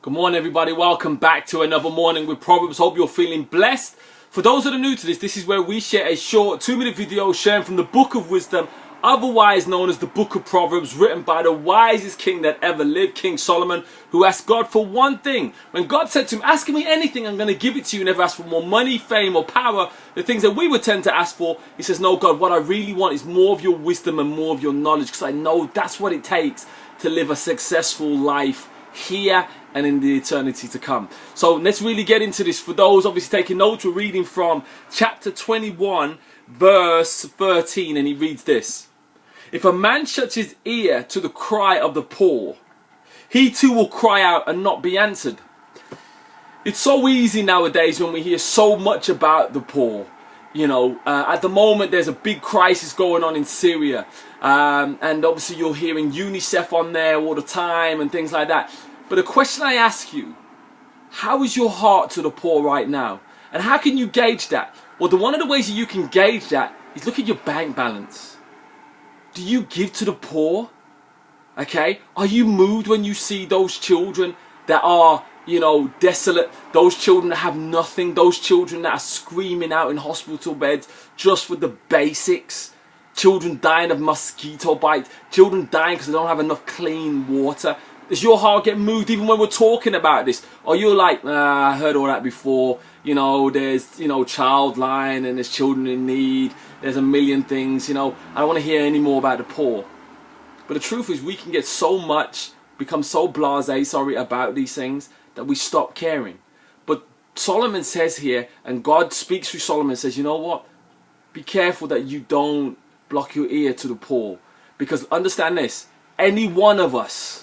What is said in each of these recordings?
Good morning, everybody. Welcome back to another morning with Proverbs. Hope you're feeling blessed. For those that are new to this is where we share a short 2-minute video sharing from the book of wisdom, otherwise known as the book of Proverbs, written by the wisest king that ever lived, King Solomon, who asked God for one thing. When God said to him, "Ask me anything, I'm going to give it to you," never asked for more money, fame, or power, the things that we would tend to ask for. He says, "No, God, what I really want is more of your wisdom and more of your knowledge, because I know that's what it takes to live a successful life here and in the eternity to come." So let's really get into this. For those obviously taking notes, we're reading from chapter 21 verse 13, and he reads this: "If a man shuts his ear to the cry of the poor, he too will cry out and not be answered." It's so easy nowadays when we hear so much about the poor. You know, at the moment there's a big crisis going on in Syria, and obviously you're hearing UNICEF on there all the time and things like that. But the question I ask you, how is your heart to the poor right now? And how can you gauge that? Well, one of the ways that you can gauge that is look at your bank balance. Do you give to the poor? Okay? Are you moved when you see those children that are, you know, desolate, those children that have nothing, those children that are screaming out in hospital beds just for the basics, children dying of mosquito bites, children dying because they don't have enough clean water? Does your heart get moved even when we're talking about this? Or you're like, I heard all that before, you know, there's, you know, child line and there's children in need, there's a million things, you know, I don't want to hear any more about the poor. But the truth is, we can get so much, become so blasé, about these things that we stop caring. But Solomon says here, and God speaks through Solomon, says, you know what? Be careful that you don't block your ear to the poor. Because understand this, any one of us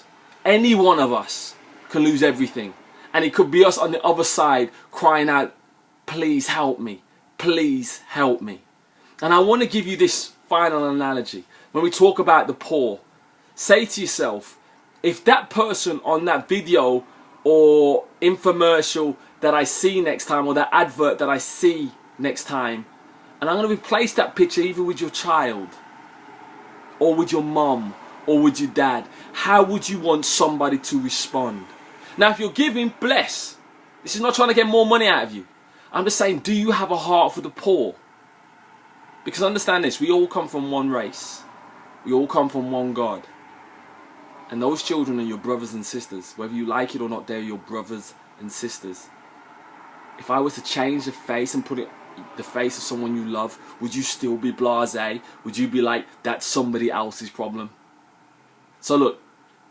can lose everything. And it could be us on the other side crying out, "Please help me. Please help me." And I want to give you this final analogy. When we talk about the poor, say to yourself, if that person on that video or infomercial that I see next time, or that advert that I see next time, and I'm going to replace that picture either with your child or with your mom or with your dad, how would you want somebody to respond? Now, if you're giving, bless. This is not trying to get more money out of you. I'm just saying, do you have a heart for the poor? Because understand this, we all come from one race. We all come from one God. And those children are your brothers and sisters. Whether you like it or not, they're your brothers and sisters. If I was to change the face and put it the face of someone you love, would you still be blasé? Would you be like, that's somebody else's problem? So look,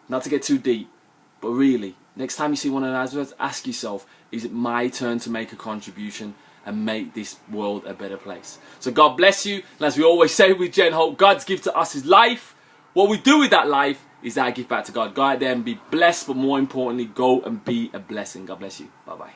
not to get too deep, but really, next time you see one of those adverts, ask yourself, is it my turn to make a contribution and make this world a better place? So God bless you, and as we always say with Jen Hope, God's gift to us is life. What we do with that life is our gift back to God. Go out there and be blessed, but more importantly, go and be a blessing. God bless you. Bye-bye.